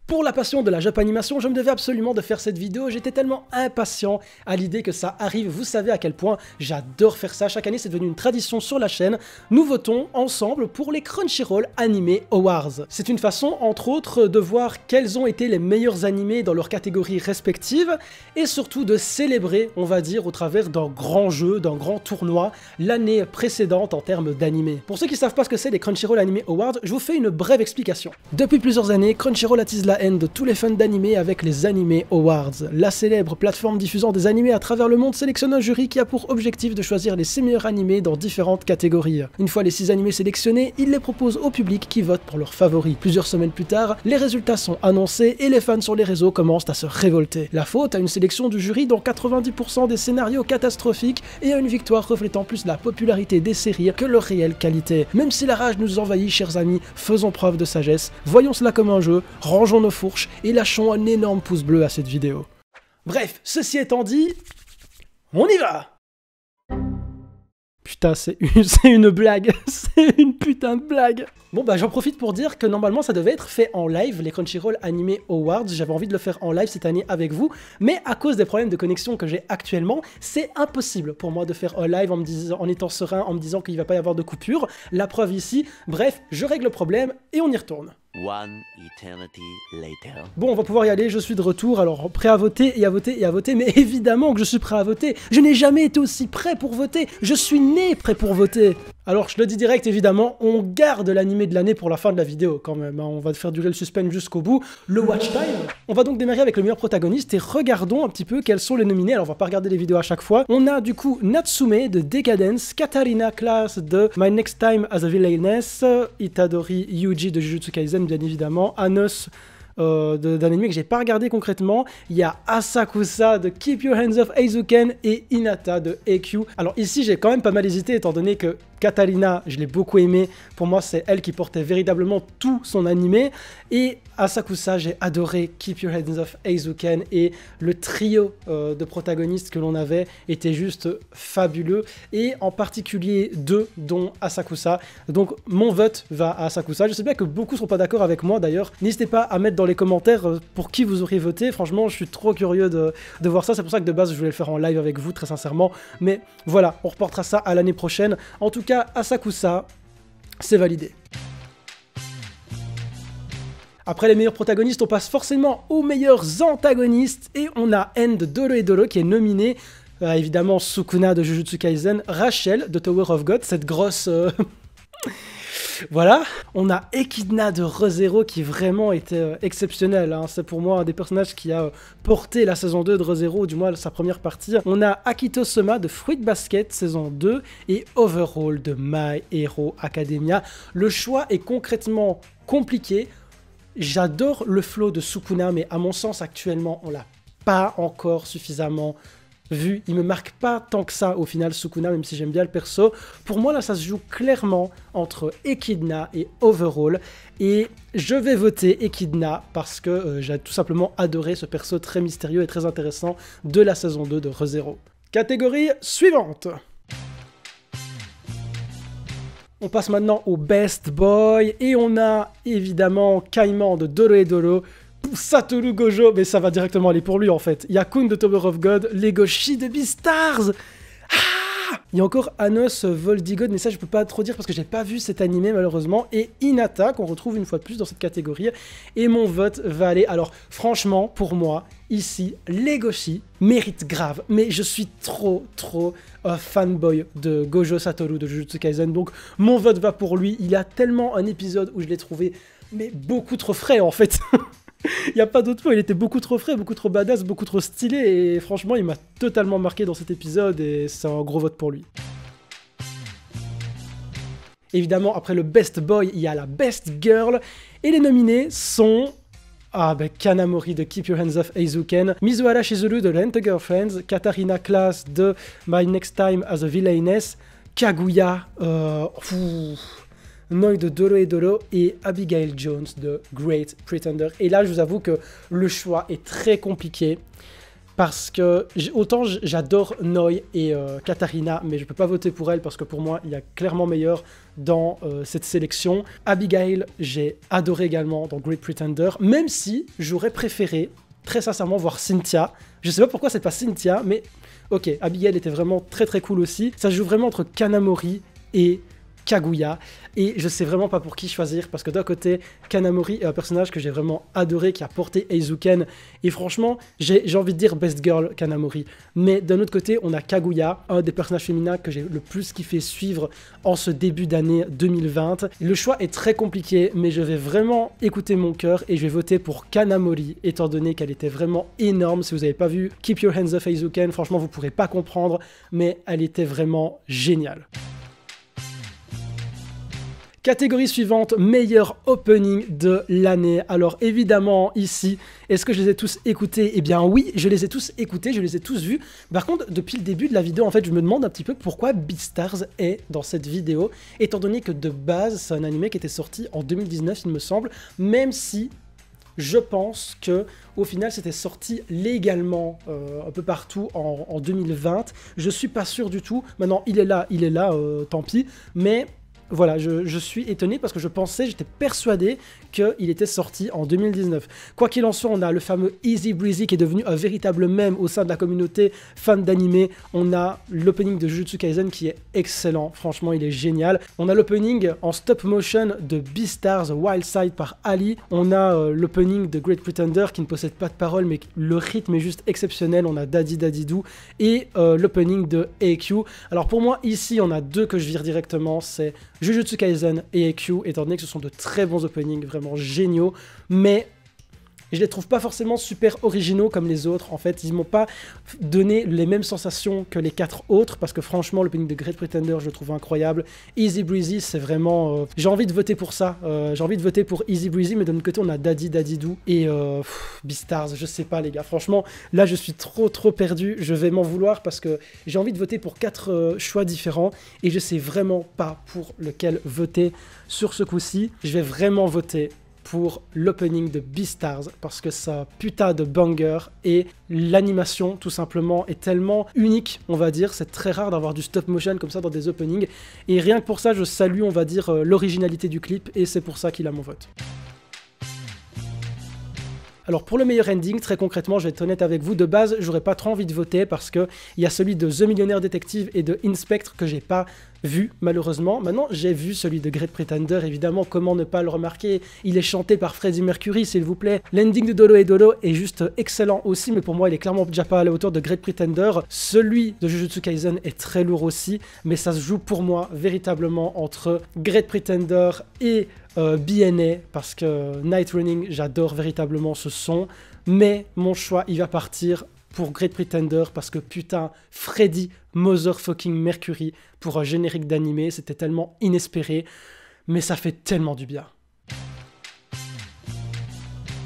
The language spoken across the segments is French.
Pour la passion de la Japanimation, je me devais absolument de faire cette vidéo, j'étais tellement impatient à l'idée que ça arrive, vous savez à quel point j'adore faire ça, chaque année c'est devenu une tradition sur la chaîne, nous votons ensemble pour les Crunchyroll Anime Awards. C'est une façon, entre autres, de voir quels ont été les meilleurs animés dans leurs catégories respectives, et surtout de célébrer, on va dire, au travers d'un grand jeu, d'un grand tournoi, l'année précédente en termes d'animés. Pour ceux qui ne savent pas ce que c'est les Crunchyroll Anime Awards, je vous fais une brève explication. Depuis plusieurs années, Crunchyroll attise la haine de tous les fans d'animé avec les Anime Awards. La célèbre plateforme diffusant des animés à travers le monde sélectionne un jury qui a pour objectif de choisir les 6 meilleurs animés dans différentes catégories. Une fois les 6 animés sélectionnés, ils les proposent au public qui vote pour leurs favoris. Plusieurs semaines plus tard, les résultats sont annoncés et les fans sur les réseaux commencent à se révolter. La faute à une sélection du jury dont 90% des scénarios catastrophiques et à une victoire reflétant plus la popularité des séries que leur réelle qualité. Même si la rage nous envahit, chers amis, faisons preuve de sagesse, voyons cela comme un jeu, rangeons nos fourches et lâchons un énorme pouce bleu à cette vidéo. Bref, ceci étant dit, on y va! Putain, c'est une blague, c'est une putain de blague. Bon bah j'en profite pour dire que normalement ça devait être fait en live, les Crunchyroll Anime Awards, j'avais envie de le faire en live cette année avec vous, mais à cause des problèmes de connexion que j'ai actuellement, c'est impossible pour moi de faire un live en étant serein, en me disant qu'il ne va pas y avoir de coupure, la preuve ici, bref, je règle le problème et on y retourne. One eternity later. Bon, on va pouvoir y aller, je suis de retour, alors prêt à voter et à voter et à voter, mais évidemment que je suis prêt à voter. Je n'ai jamais été aussi prêt pour voter, je suis né prêt pour voter. Alors je le dis direct, évidemment, on garde l'animé de l'année pour la fin de la vidéo quand même, hein. On va faire durer le suspense jusqu'au bout, le watch time. On va donc démarrer avec le meilleur protagoniste et regardons un petit peu quels sont les nominés. Alors on va pas regarder les vidéos à chaque fois. On a du coup Natsume de Decadence, Katarina Class de My Next Time as a Villainess, Itadori Yuji de Jujutsu Kaisen bien évidemment, Anos d'un anime que j'ai pas regardé concrètement, il y a Asakusa de Keep Your Hands Off Eizouken et Hinata de EQ. Alors ici j'ai quand même pas mal hésité étant donné que Katarina, je l'ai beaucoup aimé, pour moi c'est elle qui portait véritablement tout son animé, et Asakusa, j'ai adoré Keep Your Hands Off Eizouken, et le trio de protagonistes que l'on avait était juste fabuleux, et en particulier deux, dont Asakusa. Donc mon vote va à Asakusa. Je sais bien que beaucoup ne sont pas d'accord avec moi d'ailleurs, n'hésitez pas à mettre dans les commentaires pour qui vous auriez voté, franchement je suis trop curieux de voir ça, c'est pour ça que de base je voulais le faire en live avec vous très sincèrement, mais voilà, on reportera ça à l'année prochaine. En tout cas, Asakusa, c'est validé. Après les meilleurs protagonistes, on passe forcément aux meilleurs antagonistes, et on a End de Dorohedoro qui est nominé, évidemment Sukuna de Jujutsu Kaisen, Rachel de Tower of God, cette grosse... Voilà, on a Echidna de Re:Zero qui vraiment était exceptionnel, hein. C'est pour moi un des personnages qui a porté la saison 2 de Re:Zero, du moins sa première partie. On a Akito Soma de Fruit Basket saison 2 et Overhaul de My Hero Academia. Le choix est concrètement compliqué. J'adore le flow de Sukuna, mais à mon sens actuellement on l'a pas encore suffisamment vu, il me marque pas tant que ça au final Sukuna, même si j'aime bien le perso. Pour moi là ça se joue clairement entre Echidna et Overhaul, et je vais voter Echidna parce que j'ai tout simplement adoré ce perso très mystérieux et très intéressant de la saison 2 de Re:Zero. Catégorie suivante. On passe maintenant au Best Boy, et on a évidemment Kaiman de Dorohedoro, Satoru Gojo, mais ça va directement aller pour lui en fait. Yakun de Tower of God, Legoshi de Beastars. Il y a encore Anos Voldigod, mais ça je peux pas trop dire parce que j'ai pas vu cet animé malheureusement, et Hinata qu'on retrouve une fois de plus dans cette catégorie, et mon vote va aller, alors franchement pour moi ici Legoshi mérite grave, mais je suis trop fanboy de Gojo Satoru de Jujutsu Kaisen, donc mon vote va pour lui. Il y a tellement un épisode où je l'ai trouvé mais beaucoup trop frais en fait. Il n'y a pas d'autre mot, il était beaucoup trop frais, beaucoup trop badass, beaucoup trop stylé, et franchement il m'a totalement marqué dans cet épisode, et c'est un gros vote pour lui. Évidemment, après le Best Boy, il y a la Best Girl, et les nominés sont... Kanamori de Keep Your Hands Off Eizouken, Mizuhara Shizuru de Rent a Girlfriends, Katarina Class de My Next Time as a Villainess, Kaguya... Noi de Dorohedoro et Abigail Jones de Great Pretender. Et là, je vous avoue que le choix est très compliqué. parce que autant j'adore Noi et Katarina, mais je peux pas voter pour elle parce que pour moi il y a clairement meilleur dans cette sélection. Abigail, j'ai adoré également dans Great Pretender, même si j'aurais préféré très sincèrement voir Cynthia. Je sais pas pourquoi c'est pas Cynthia, mais ok, Abigail était vraiment très très cool aussi. Ça se joue vraiment entre Kanamori et Kaguya, et je sais vraiment pas pour qui choisir, parce que d'un côté, Kanamori est un personnage que j'ai vraiment adoré, qui a porté Eizouken, et franchement, j'ai envie de dire best girl Kanamori, mais d'un autre côté, on a Kaguya, un des personnages féminins que j'ai le plus kiffé suivre en ce début d'année 2020. Le choix est très compliqué, mais je vais vraiment écouter mon cœur, et je vais voter pour Kanamori, étant donné qu'elle était vraiment énorme. Si vous n'avez pas vu Keep Your Hands Off Eizouken, franchement, vous pourrez pas comprendre, mais elle était vraiment géniale. Catégorie suivante, meilleur opening de l'année. Alors évidemment ici, est-ce que je les ai tous écoutés? Eh bien oui, je les ai tous écoutés, je les ai tous vus. Par contre, depuis le début de la vidéo, en fait, je me demande un petit peu pourquoi Beastars est dans cette vidéo, étant donné que de base, c'est un animé qui était sorti en 2019, il me semble, même si je pense que au final c'était sorti légalement un peu partout en 2020. Je suis pas sûr du tout. Maintenant, il est là, tant pis, mais voilà, je suis étonné parce que j'étais persuadé qu'il était sorti en 2019. Quoi qu'il en soit, on a le fameux Easy Breezy qui est devenu un véritable mème au sein de la communauté fan d'anime. On a l'opening de Jujutsu Kaisen qui est excellent, franchement il est génial. On a l'opening en stop motion de Beastars Wild Side par Ali. On a l'opening de Great Pretender qui ne possède pas de paroles mais le rythme est juste exceptionnel. On a Daddy Daddy Do et l'opening de AQ. Alors pour moi ici on a deux que je vire directement, c'est Jujutsu Kaisen et AQ, étant donné que ce sont de très bons openings, vraiment géniaux, mais je les trouve pas forcément super originaux comme les autres. En fait, ils m'ont pas donné les mêmes sensations que les 4 autres, parce que franchement, l'opening de Great Pretender, je le trouve incroyable. Easy Breezy, c'est vraiment... j'ai envie de voter pour ça. J'ai envie de voter pour Easy Breezy, mais d'un autre côté, on a Daddy Daddy Do et Beastars. Je sais pas, les gars. Franchement, là, je suis trop perdu. Je vais m'en vouloir parce que j'ai envie de voter pour 4 choix différents et je sais vraiment pas pour lequel voter sur ce coup-ci. Je vais vraiment voter pour l'opening de Beastars parce que ça putain de banger et l'animation tout simplement est tellement unique, on va dire. C'est très rare d'avoir du stop motion comme ça dans des openings et rien que pour ça je salue, on va dire, l'originalité du clip et c'est pour ça qu'il a mon vote. Alors pour le meilleur ending, très concrètement, je vais être honnête avec vous, de base, j'aurais pas trop envie de voter parce qu'il y a celui de The Millionaire Detective et de Inspectre que j'ai pas vu, malheureusement. Maintenant, j'ai vu celui de Great Pretender, évidemment, comment ne pas le remarquer. Il est chanté par Freddie Mercury, s'il vous plaît. L'ending de Dolo et Dolo est juste excellent aussi, mais pour moi, il est clairement déjà pas à la hauteur de Great Pretender. Celui de Jujutsu Kaisen est très lourd aussi, mais ça se joue pour moi véritablement entre Great Pretender et BNA, parce que Night Running, j'adore véritablement ce son, mais mon choix, il va partir pour Great Pretender, parce que putain, Freddie motherfucking Mercury pour un générique d'animé, c'était tellement inespéré, mais ça fait tellement du bien.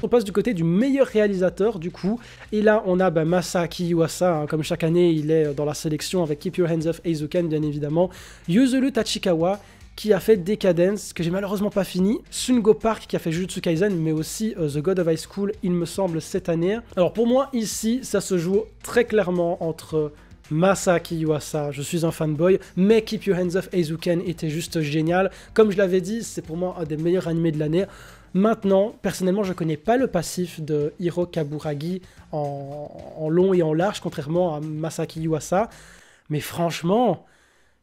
On passe du côté du meilleur réalisateur du coup, et là on a Masaaki Yuasa, hein, comme chaque année il est dans la sélection avec Keep Your Hands Off Eizouken bien évidemment, Yuzuru Tachikawa, qui a fait Decadence, que j'ai malheureusement pas fini, Sungo Park qui a fait Jujutsu Kaisen, mais aussi The God of High School, il me semble, cette année. Alors pour moi, ici, ça se joue très clairement entre Masaaki Yuasa, je suis un fanboy, mais Keep Your Hands Off Eizouken était juste génial. Comme je l'avais dit, c'est pour moi un des meilleurs animés de l'année. Maintenant, personnellement, je connais pas le passif de Hiro Kaburagi en long et en large, contrairement à Masaaki Yuasa, mais franchement...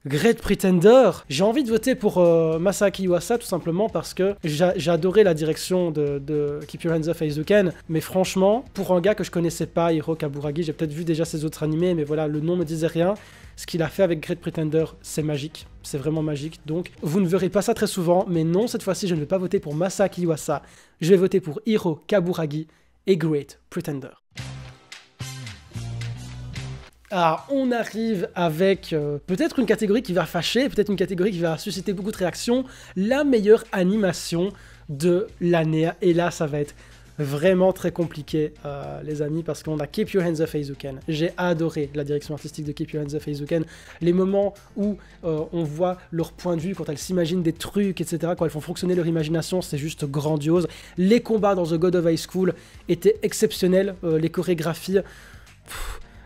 Great Pretender, j'ai envie de voter pour Masaaki Yuasa tout simplement parce que j'ai adoré la direction de Keep Your Hands Off Eizouken, mais franchement, pour un gars que je connaissais pas, Hiro Kaburagi, j'ai peut-être vu déjà ses autres animés, mais voilà, le nom me disait rien. Ce qu'il a fait avec Great Pretender, c'est magique, c'est vraiment magique, donc vous ne verrez pas ça très souvent, mais non, cette fois-ci, je ne vais pas voter pour Masaaki Yuasa, je vais voter pour Hiro Kaburagi et Great Pretender. Alors, on arrive avec peut-être une catégorie qui va fâcher, peut-être une catégorie qui va susciter beaucoup de réactions, la meilleure animation de l'année. Et là, ça va être vraiment très compliqué, les amis, parce qu'on a Keep Your Hands Off Eizouken. J'ai adoré la direction artistique de Keep Your Hands Off Eizouken. Les moments où on voit leur point de vue, quand elles s'imaginent des trucs, etc., quand elles font fonctionner leur imagination, c'est juste grandiose. Les combats dans The God of High School étaient exceptionnels, les chorégraphies...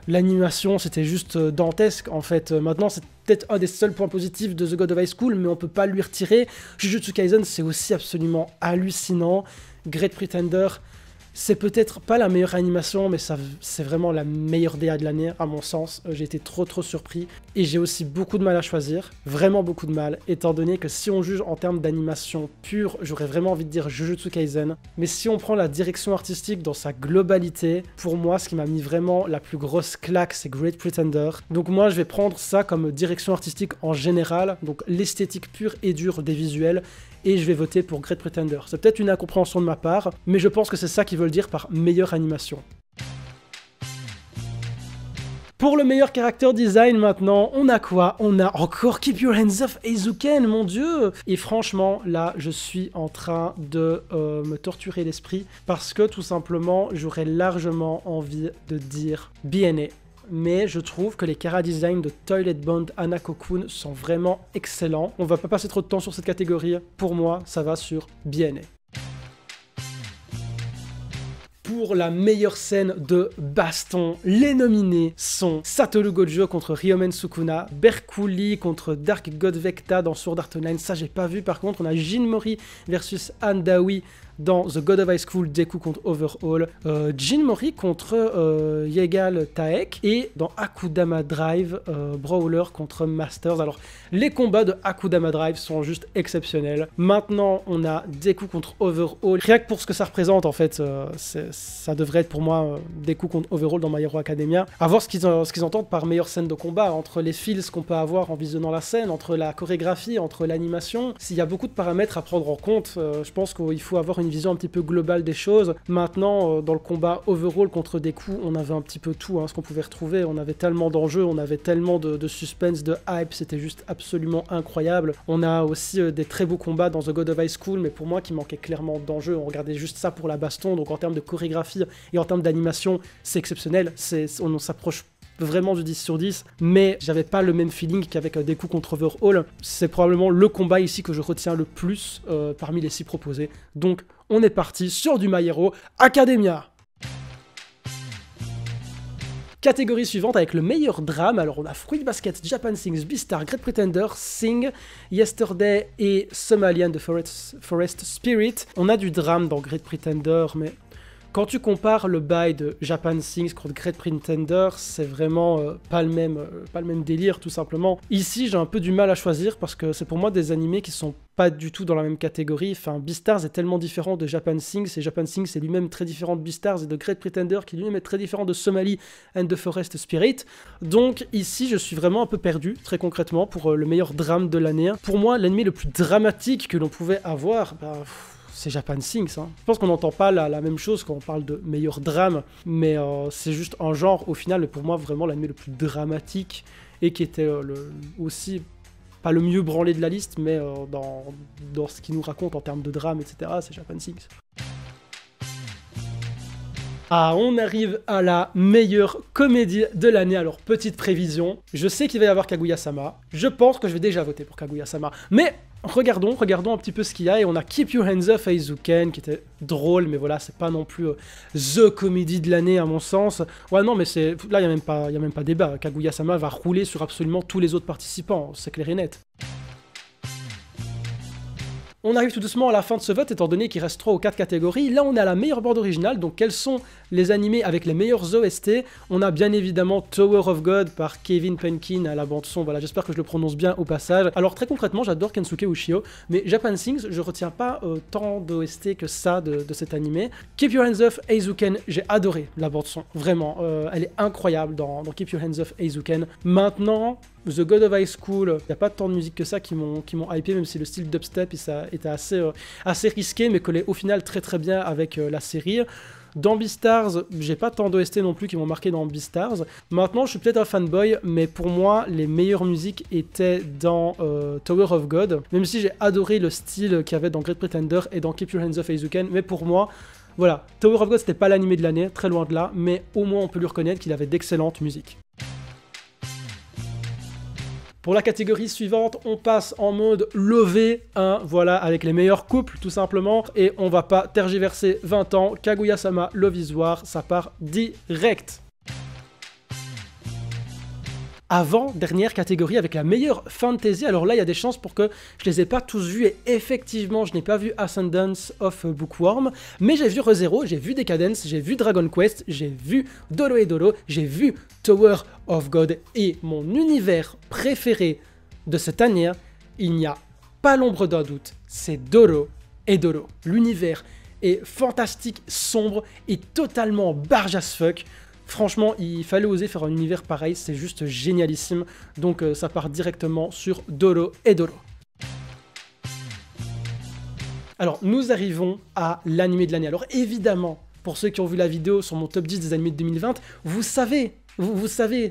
L'animation, c'était juste dantesque, en fait. Maintenant, c'est peut-être un des seuls points positifs de The God of High School, mais on peut pas lui retirer. Jujutsu Kaisen, c'est aussi absolument hallucinant. Great Pretender, c'est peut-être pas la meilleure animation, mais c'est vraiment la meilleure DA de l'année, à mon sens. J'ai été trop surpris. Et j'ai aussi beaucoup de mal à choisir, vraiment beaucoup de mal, étant donné que si on juge en termes d'animation pure, j'aurais vraiment envie de dire Jujutsu Kaisen. Mais si on prend la direction artistique dans sa globalité, pour moi, ce qui m'a mis vraiment la plus grosse claque, c'est Great Pretender. Donc moi, je vais prendre ça comme direction artistique en général, donc l'esthétique pure et dure des visuels, et je vais voter pour Great Pretender. C'est peut-être une incompréhension de ma part, mais je pense que c'est ça qu'ils veulent dire par meilleure animation. Pour le meilleur character design maintenant, on a quoi? On a encore Keep Your Hands Off Eizouken, mon dieu! Et franchement, là, je suis en train de me torturer l'esprit, parce que tout simplement, j'aurais largement envie de dire BNA. Mais je trouve que les chara design de Toilet Bond Hanako-kun sont vraiment excellents. On va pas passer trop de temps sur cette catégorie. Pour moi, ça va sur BNA. Pour la meilleure scène de baston, les nominés sont Satoru Gojo contre Ryomen Sukuna, Berkuli contre Dark God Vecta dans Sword Art Online, ça j'ai pas vu. Par contre, on a Jin Mori versus Handawi dans The God of High School, Deku contre Overhaul, Jin Mori contre Yegal Taek, et dans Akudama Drive, Brawler contre Masters. Alors, les combats de Akudama Drive sont juste exceptionnels. Maintenant, on a Deku contre Overhaul. Rien que pour ce que ça représente, en fait, ça devrait être pour moi Deku contre Overhaul dans My Hero Academia. À voir ce qu'ils entendent par meilleure scène de combat, entre les feels qu'on peut avoir en visionnant la scène, entre la chorégraphie, entre l'animation. S'il y a beaucoup de paramètres à prendre en compte, je pense qu'il faut avoir une vision un petit peu globale des choses. Maintenant, dans le combat Overhaul contre Deku, on avait un petit peu tout, hein, ce qu'on pouvait retrouver. On avait tellement d'enjeux, on avait tellement de suspense, de hype, c'était juste absolument incroyable. On a aussi des très beaux combats dans The God of High School, mais pour moi qui manquait clairement d'enjeux. On regardait juste ça pour la baston, donc en termes de chorégraphie et en termes d'animation, c'est exceptionnel. On s'approche vraiment du 10 sur 10, mais j'avais pas le même feeling qu'avec Deku contre Overhaul. C'est probablement le combat ici que je retiens le plus parmi les 6 proposés. Donc on est parti sur du My Hero Academia. Catégorie suivante avec le meilleur drame. Alors on a Fruit Basket, Japan Sings, Beastar, Great Pretender, Sing, Yesterday et Somalian de Forest Spirit. On a du drame dans Great Pretender, mais quand tu compares le bail de Japan Sings contre Great Pretender, c'est vraiment pas le même délire, tout simplement. Ici, j'ai un peu du mal à choisir parce que c'est pour moi des animés qui sont pas du tout dans la même catégorie. Enfin, Beastars est tellement différent de Japan Sings, et Japan Sings est lui-même très différent de Beastars et de Great Pretender, qui lui-même est très différent de Somali and the Forest Spirit. Donc ici, je suis vraiment un peu perdu, très concrètement, pour le meilleur drame de l'année. Pour moi, l'anime le plus dramatique que l'on pouvait avoir, c'est Japan Sings. Hein. Je pense qu'on n'entend pas la même chose quand on parle de meilleur drame, mais c'est juste un genre, au final, mais pour moi, vraiment l'anime le plus dramatique, et qui était aussi pas le mieux branlé de la liste, mais dans ce qu'il nous raconte en termes de drame, etc., c'est Japan Sings. Ah, on arrive à la meilleure comédie de l'année. Alors, petite prévision, je sais qu'il va y avoir Kaguya-sama. Je pense que je vais déjà voter pour Kaguya-sama. Mais regardons un petit peu ce qu'il y a. Et on a Keep Your Hands Off Eizouken, qui était drôle, mais voilà, c'est pas non plus the comédie de l'année à mon sens. Ouais, non, mais là, il n'y a même pas débat. Kaguya-sama va rouler sur absolument tous les autres participants, c'est clair et net. On arrive tout doucement à la fin de ce vote, étant donné qu'il reste 3 ou 4 catégories. Là, on a la meilleure bande originale, donc quels sont les animés avec les meilleurs OST? On a bien évidemment Tower of God par Kevin Penkin à la bande-son, voilà, j'espère que je le prononce bien au passage. Alors très concrètement, j'adore Kensuke Ushio, mais Japan Sings, je retiens pas tant d'OST que ça de cet animé. Keep Your Hands Off Eizouken, j'ai adoré la bande-son, vraiment, elle est incroyable dans Keep Your Hands Off Eizouken. Maintenant, The God of High School, il n'y a pas tant de musique que ça qui m'ont hypé, même si le style dubstep ça était assez risqué, mais collait au final très bien avec la série. Dans Beastars, j'ai pas tant d'OST non plus qui m'ont marqué dans Beastars. Maintenant, je suis peut-être un fanboy, mais pour moi, les meilleures musiques étaient dans Tower of God, même si j'ai adoré le style qu'il y avait dans Great Pretender et dans Keep Your Hands Off Eizouken, mais pour moi, voilà, Tower of God, c'était pas l'animé de l'année, très loin de là, mais au moins on peut lui reconnaître qu'il avait d'excellentes musiques. Pour la catégorie suivante, on passe en mode levé 1, voilà, avec les meilleurs couples, tout simplement. Et on va pas tergiverser 20 ans. Kaguya-sama, Love is War, ça part direct. avant dernière catégorie avec la meilleure fantasy. Alors là, il y a des chances pour que je les ai pas tous vus et effectivement, je n'ai pas vu Ascendance of Bookworm, mais j'ai vu ReZero, j'ai vu Decadence, j'ai vu Dragon Quest, j'ai vu Dolo et Dolo, j'ai vu Tower of God et mon univers préféré de cette année, il n'y a pas l'ombre d'un doute, c'est Dolo et Dolo. L'univers est fantastique, sombre et totalement barge as fuck. Franchement, il fallait oser faire un univers pareil, c'est juste génialissime. Donc ça part directement sur Dolo et Dolo. Alors, nous arrivons à l'animé de l'année. Alors évidemment, pour ceux qui ont vu la vidéo sur mon top 10 des animés de 2020, vous savez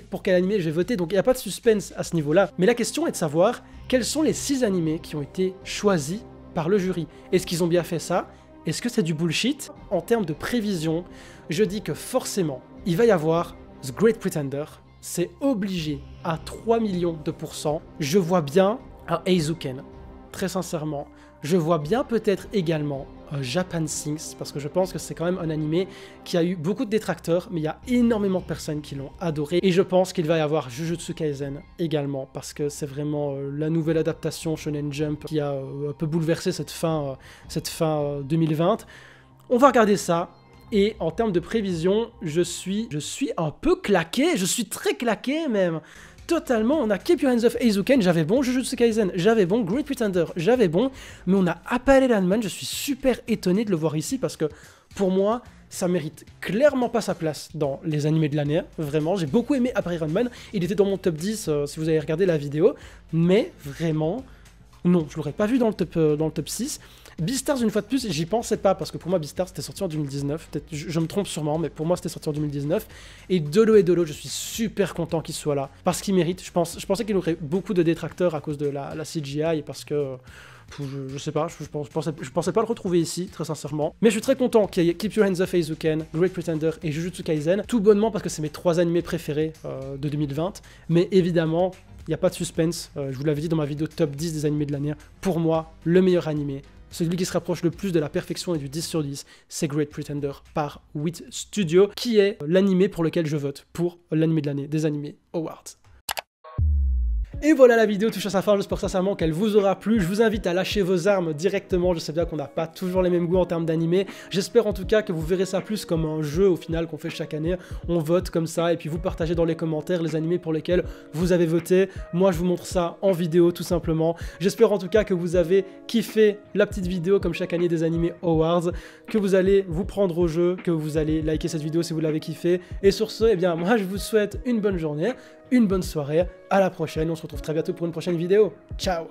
pour quel animé je vais voter, donc il n'y a pas de suspense à ce niveau-là. Mais la question est de savoir quels sont les 6 animés qui ont été choisis par le jury. Est-ce qu'ils ont bien fait ça? Est-ce que c'est du bullshit? En termes de prévision, je dis que forcément, il va y avoir The Great Pretender. C'est obligé à 3 millions de %. Je vois bien un Eizouken, très sincèrement. Je vois bien peut-être également Japan Sings, parce que je pense que c'est quand même un animé qui a eu beaucoup de détracteurs, mais il y a énormément de personnes qui l'ont adoré. Et je pense qu'il va y avoir Jujutsu Kaisen également, parce que c'est vraiment la nouvelle adaptation Shonen Jump qui a un peu bouleversé cette fin 2020. On va regarder ça. Et en termes de prévision, je suis un peu claqué, je suis très claqué même. Totalement, on a Keep Your Hands Off Eizouken, j'avais bon, Jujutsu Kaisen, j'avais bon, Great Pretender, j'avais bon, mais on a Apple Iron Man, je suis super étonné de le voir ici parce que pour moi, ça mérite clairement pas sa place dans les animés de l'année, vraiment, j'ai beaucoup aimé Apple Iron Man, il était dans mon top 10 si vous avez regardé la vidéo, mais vraiment, non, je l'aurais pas vu dans le top 6. Beastars, une fois de plus, j'y pensais pas, parce que pour moi, Beastars, c'était sorti en 2019. Peut-être, je me trompe sûrement, mais pour moi, c'était sorti en 2019. Et Dolo et Dolo, je suis super content qu'il soit là, parce qu'il mérite. Je pensais qu'il aurait beaucoup de détracteurs à cause de la CGI, et parce que... Je sais pas, je pensais pas le retrouver ici, très sincèrement. Mais je suis très content qu'il y ait Keep Your Hands Off Eizouken, Great Pretender et Jujutsu Kaisen, tout bonnement parce que c'est mes 3 animés préférés de 2020. Mais évidemment, il n'y a pas de suspense, je vous l'avais dit dans ma vidéo top 10 des animés de l'année. Pour moi, le meilleur animé, celui qui se rapproche le plus de la perfection et du 10 sur 10, c'est Great Pretender par Wit Studio, qui est l'animé pour lequel je vote pour l'animé de l'année des Animés Awards. Et voilà, la vidéo touche à sa fin, j'espère sincèrement qu'elle vous aura plu. Je vous invite à lâcher vos armes directement, je sais bien qu'on n'a pas toujours les mêmes goûts en termes d'animé. J'espère en tout cas que vous verrez ça plus comme un jeu au final qu'on fait chaque année. On vote comme ça et puis vous partagez dans les commentaires les animés pour lesquels vous avez voté. Moi je vous montre ça en vidéo tout simplement. J'espère en tout cas que vous avez kiffé la petite vidéo comme chaque année des Animés Awards, que vous allez vous prendre au jeu, que vous allez liker cette vidéo si vous l'avez kiffé. Et sur ce, eh bien moi je vous souhaite une bonne journée, une bonne soirée, à la prochaine, on se retrouve très bientôt pour une prochaine vidéo. Ciao!